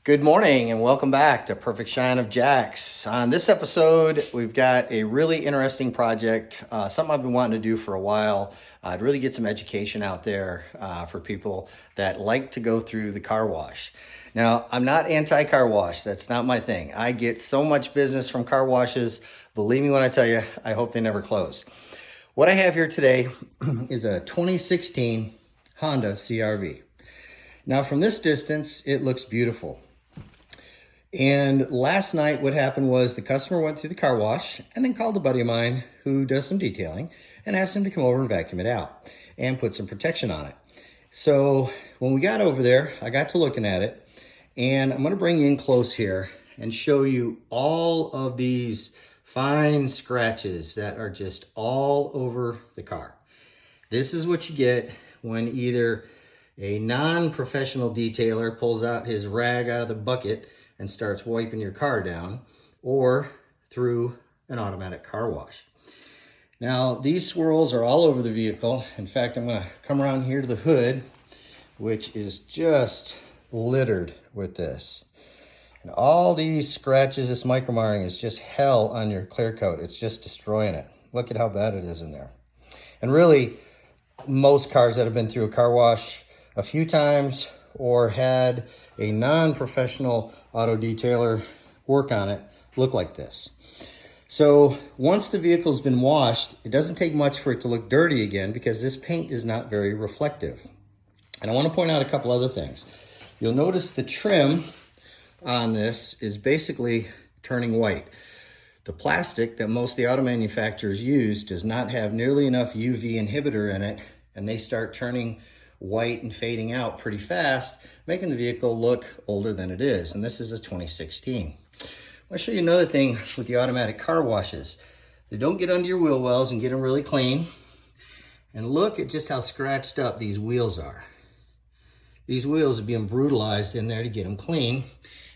Good morning and welcome back to Perfect Shine of Jax. On this episode, we've got a really interesting project, something I've been wanting to do for a while. I'd really get some education out there for people that like to go through the car wash. Now, I'm not anti-car wash. That's not my thing. I get so much business from car washes. Believe me when I tell you, I hope they never close. What I have here today is a 2016 Honda CR-V. Now, from this distance, it looks beautiful. And last night, what happened was the customer went through the car wash and then called a buddy of mine who does some detailing and asked him to come over and vacuum it out and put some protection on it. So when we got over there, I got to looking at it, and I'm going to bring you in close here and show you all of these fine scratches that are just all over the car. This is what you get when either a non-professional detailer pulls out his rag out of the bucket and starts wiping your car down, or through an automatic car wash. Now, these swirls are all over the vehicle. In fact, I'm gonna come around here to the hood, which is just littered with this. And all these scratches, this micromarring is just hell on your clear coat. It's just destroying it. Look at how bad it is in there. And really, most cars that have been through a car wash a few times or had a non-professional auto detailer work on it look like this. So once the vehicle's been washed, it doesn't take much for it to look dirty again because this paint is not very reflective. And I want to point out a couple other things. You'll notice the trim on this is basically turning white. The plastic that most of the auto manufacturers use does not have nearly enough UV inhibitor in it, and they start turning white and fading out pretty fast, making the vehicle look older than it is. And this is a 2016. I'll show you another thing with the automatic car washes. They don't get under your wheel wells and get them really clean. And look at just how scratched up these wheels are. These wheels are being brutalized in there to get them clean.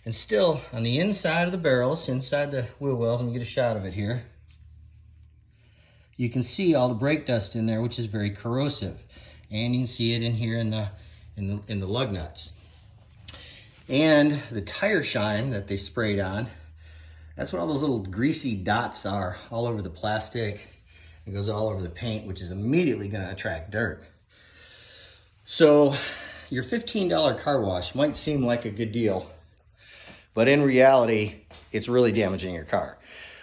And still, on the inside of the barrels, inside the wheel wells, let me get a shot of it here. You can see all the brake dust in there, which is very corrosive. And you can see it in here in the lug nuts. And the tire shine that they sprayed on, that's what all those little greasy dots are all over the plastic. It goes all over the paint, which is immediately going to attract dirt. So your $15 car wash might seem like a good deal, but in reality, it's really damaging your car.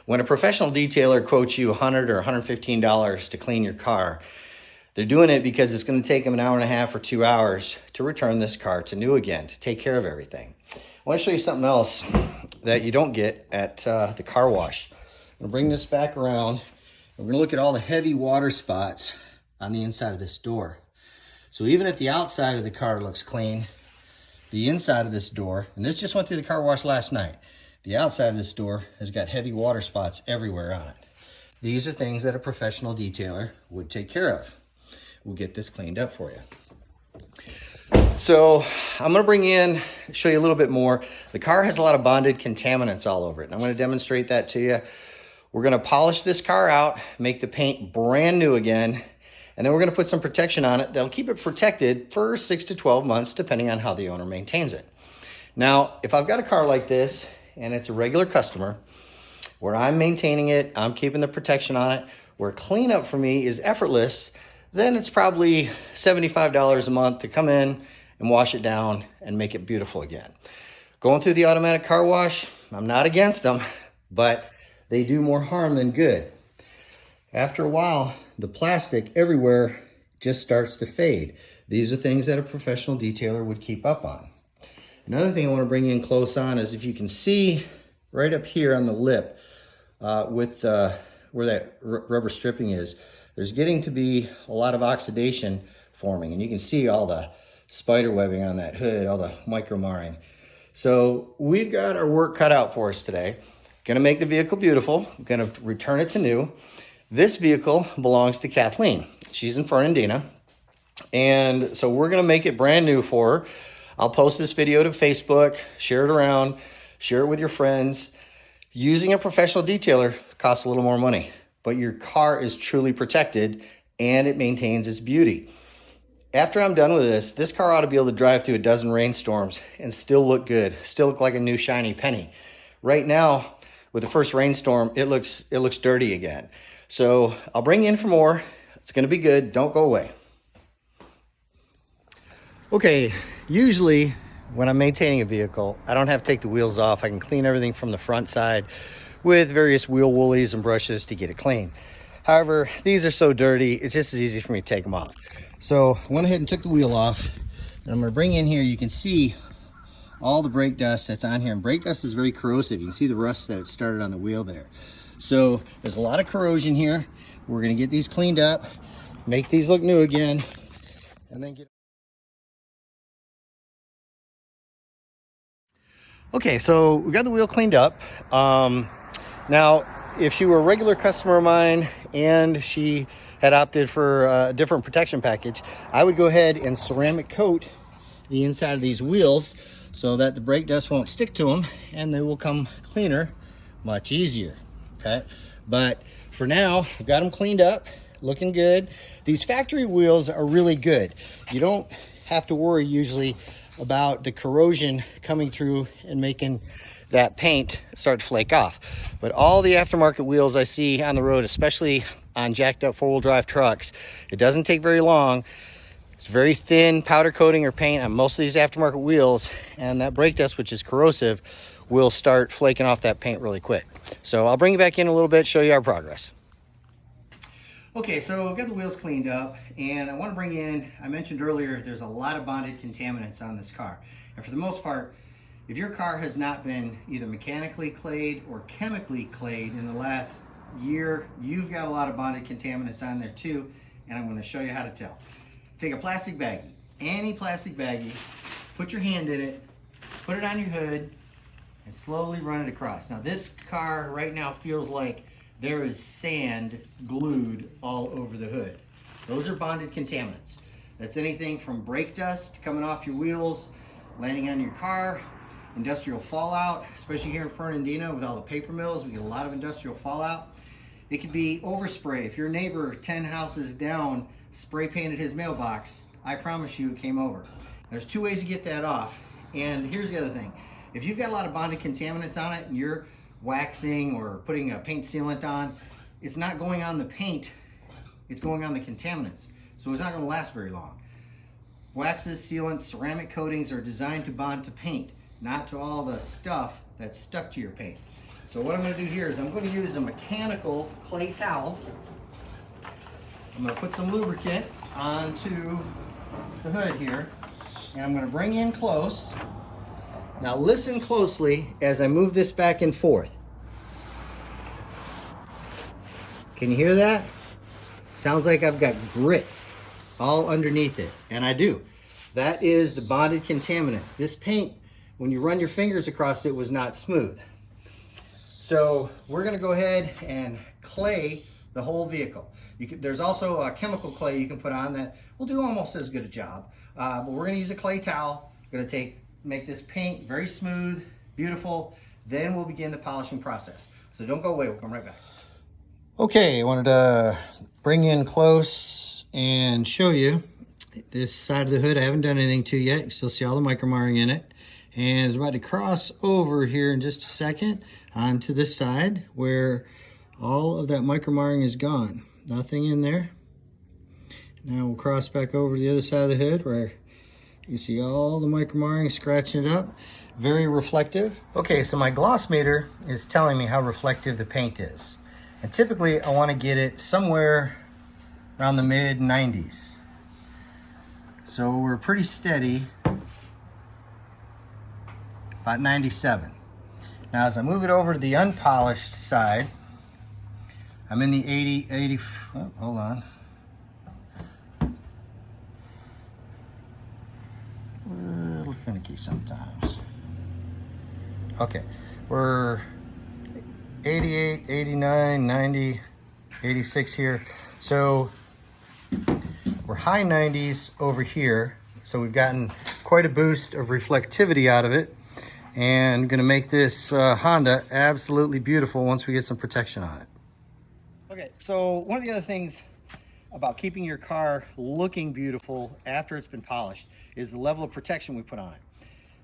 When a professional detailer quotes you $100 or $115 to clean your car, they're doing it because it's going to take them an hour and a half or 2 hours to return this car to new again, to take care of everything. I want to show you something else that you don't get at the car wash. I'm going to bring this back around. We're going to look at all the heavy water spots on the inside of this door. So even if the outside of the car looks clean, the inside of this door, and this just went through the car wash last night, the outside of this door has got heavy water spots everywhere on it. These are things that a professional detailer would take care of. We'll get this cleaned up for you. So I'm going to show you a little bit more. The car has a lot of bonded contaminants all over it, and I'm going to demonstrate that to you. We're going to polish this car out, make the paint brand new again, and then we're going to put some protection on it that'll keep it protected for 6 to 12 months, depending on how the owner maintains it. Now, if I've got a car like this and it's a regular customer, where I'm maintaining it, I'm keeping the protection on it, where cleanup for me is effortless, then it's probably $75 a month to come in and wash it down and make it beautiful again. Going through the automatic car wash, I'm not against them, but they do more harm than good. After a while, the plastic everywhere just starts to fade. These are things that a professional detailer would keep up on. Another thing I want to bring in close on is if you can see right up here on the lip with where that rubber stripping is, there's getting to be a lot of oxidation forming, and you can see all the spider webbing on that hood, all the micro marring. So we've got our work cut out for us today. Gonna make the vehicle beautiful, gonna return it to new. This vehicle belongs to Kathleen. She's in Fernandina, and so we're gonna make it brand new for her. I'll post this video to Facebook, share it around, share it with your friends. Using a professional detailer costs a little more money, but your car is truly protected and it maintains its beauty. After I'm done with this car ought to be able to drive through a dozen rainstorms and still look good, still look like a new shiny penny. Right now, with the first rainstorm, it looks dirty again. So I'll bring you in for more. It's gonna be good, don't go away. Okay, usually when I'm maintaining a vehicle, I don't have to take the wheels off. I can clean everything from the front side with various wheel woolies and brushes to get it clean. However, these are so dirty, it's just as easy for me to take them off. So I went ahead and took the wheel off, and I'm gonna bring in here, you can see all the brake dust that's on here. And brake dust is very corrosive. You can see the rust that it started on the wheel there. So there's a lot of corrosion here. We're gonna get these cleaned up, make these look new again, and then get... Okay, so we got the wheel cleaned up. Now, if she were a regular customer of mine and she had opted for a different protection package, I would go ahead and ceramic coat the inside of these wheels so that the brake dust won't stick to them and they will come cleaner much easier. Okay, but for now, I've got them cleaned up, looking good. These factory wheels are really good. You don't have to worry usually about the corrosion coming through and making that paint start to flake off. But all the aftermarket wheels I see on the road, especially on jacked up four-wheel drive trucks, it doesn't take very long. It's very thin powder coating or paint on most of these aftermarket wheels, and that brake dust, which is corrosive, will start flaking off that paint really quick. So I'll bring you back in a little bit, show you our progress. Okay, so I've got the wheels cleaned up, and I want to bring in, I mentioned earlier, there's a lot of bonded contaminants on this car. And for the most part, if your car has not been either mechanically clayed or chemically clayed in the last year, you've got a lot of bonded contaminants on there too, and I'm going to show you how to tell. Take a plastic baggie, any plastic baggie, put your hand in it, put it on your hood, and slowly run it across. Now this car right now feels like there is sand glued all over the hood. Those are bonded contaminants. That's anything from brake dust coming off your wheels, landing on your car, industrial fallout, especially here in Fernandina with all the paper mills, we get a lot of industrial fallout. It could be overspray. If your neighbor 10 houses down spray painted his mailbox, I promise you it came over. There's two ways to get that off. And here's the other thing. If you've got a lot of bonded contaminants on it and you're waxing or putting a paint sealant on, it's not going on the paint, it's going on the contaminants. So it's not going to last very long. Waxes, sealants, ceramic coatings are designed to bond to paint, not to all the stuff that's stuck to your paint. So what I'm going to do here is I'm going to use a mechanical clay towel. I'm going to put some lubricant onto the hood here, and I'm going to bring in close. Now listen closely as I move this back and forth. Can you hear that? Sounds like I've got grit all underneath it, and I do. That is the bonded contaminants. This paint, when you run your fingers across it, was not smooth. So we're gonna go ahead and clay the whole vehicle. There's also a chemical clay you can put on that will do almost as good a job. But we're gonna use a clay towel. We're gonna make this paint very smooth, beautiful. Then we'll begin the polishing process. So don't go away, we'll come right back. Okay, I wanted to bring in close and show you this side of the hood. I haven't done anything to yet. You still see all the micromarring in it. And it's about to cross over here in just a second onto this side where all of that micromarring is gone. Nothing in there. Now we'll cross back over to the other side of the hood where you see all the micromarring scratching it up. Very reflective. Okay, so my gloss meter is telling me how reflective the paint is. And typically I want to get it somewhere around the mid 90s. So we're pretty steady, about 97. Now as I move it over to the unpolished side, I'm in the 80, oh, hold on. A little finicky sometimes. Okay, we're 88, 89, 90, 86 here. So we're high 90s over here. So we've gotten quite a boost of reflectivity out of it, and gonna make this Honda absolutely beautiful once we get some protection on it. Okay, so one of the other things about keeping your car looking beautiful after it's been polished is the level of protection we put on it.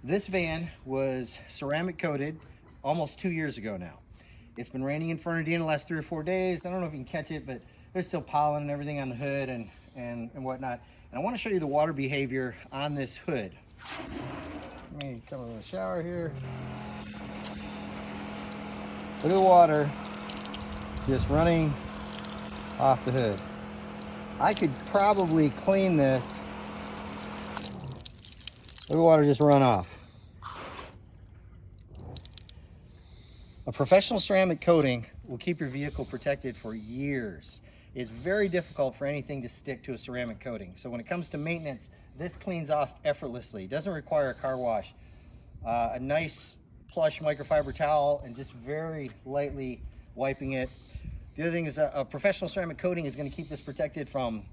This van was ceramic coated almost 2 years ago now. It's been raining in Fernandina the last 3 or 4 days. I don't know if you can catch it, but there's still pollen and everything on the hood and whatnot. And I want to show you the water behavior on this hood. Let me come in the shower here. Look at the water just running off the hood. I could probably clean this. Look at the water just run off. A professional ceramic coating will keep your vehicle protected for years. It's very difficult for anything to stick to a ceramic coating. So when it comes to maintenance, this cleans off effortlessly. It doesn't require a car wash. A nice plush microfiber towel and just very lightly wiping it. The other thing is a professional ceramic coating is going to keep this protected from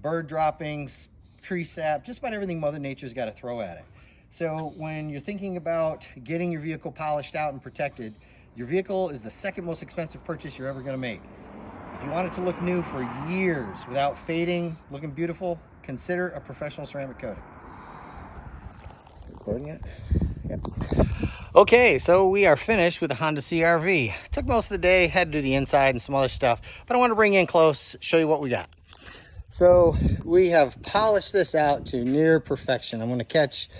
bird droppings, tree sap, just about everything Mother Nature's got to throw at it. So when you're thinking about getting your vehicle polished out and protected, your vehicle is the second most expensive purchase you're ever going to make. If you want it to look new for years without fading, looking beautiful, consider a professional ceramic coating. Recording it? Yep. Okay, so we are finished with the Honda CR-V. Took most of the day, had to do the inside and some other stuff, but I want to bring you in close, show you what we got. So we have polished this out to near perfection. I'm going to catch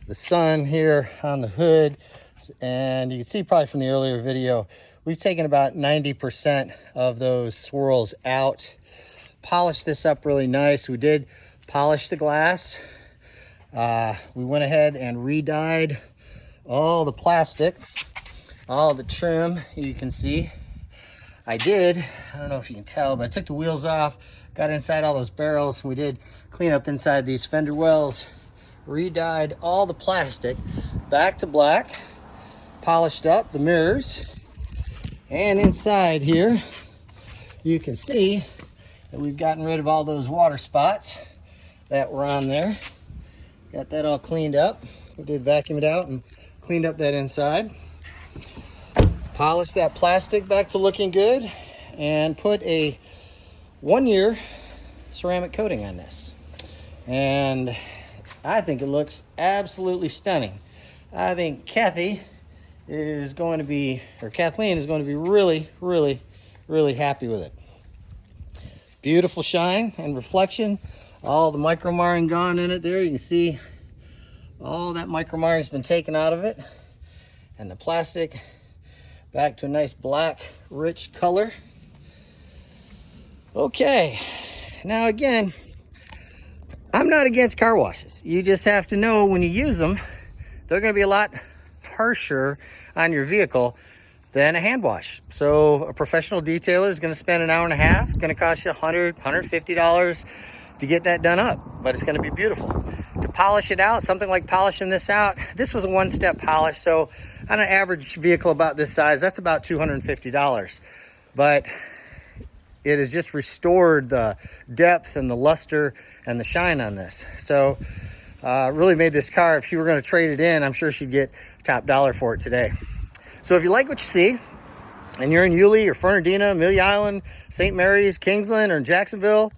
the sun here on the hood, and you can see probably from the earlier video, we've taken about 90% of those swirls out, polished this up really nice. We did polish the glass. We went ahead and re-dyed all the plastic, all the trim. You can see I don't know if you can tell, but I took the wheels off, got inside all those barrels. We did clean up inside these fender wells, re-dyed all the plastic back to black, polished up the mirrors, and inside here you can see that we've gotten rid of all those water spots that were on there. Got that all cleaned up. We did vacuum it out and cleaned up that inside. Polished that plastic back to looking good and put a 1-year ceramic coating on this. And I think it looks absolutely stunning. I think Kathleen is going to be really, really, really happy with it. Beautiful shine and reflection. All the micro marring gone in it there. You can see all that micro marring has been taken out of it. And the plastic back to a nice black, rich color. Okay, now again, I'm not against car washes. You just have to know when you use them, they're gonna be a lot harsher on your vehicle than a hand wash. So a professional detailer is gonna spend an hour and a half. It's gonna cost you $100, $150 to get that done up, but it's gonna be beautiful. To polish it out, something like polishing this out, this was a one-step polish, so on an average vehicle about this size, that's about $250. But it has just restored the depth and the luster and the shine on this. So really made this car, if she were gonna trade it in, I'm sure she'd get top dollar for it today. So if you like what you see, and you're in Yulee or Fernandina, Amelia Island, St. Mary's, Kingsland, or in Jacksonville,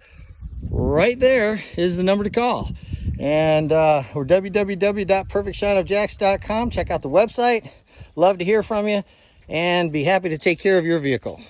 right there is the number to call. And we're www.perfectshineofjacks.com. Check out the website. Love to hear from you and be happy to take care of your vehicle.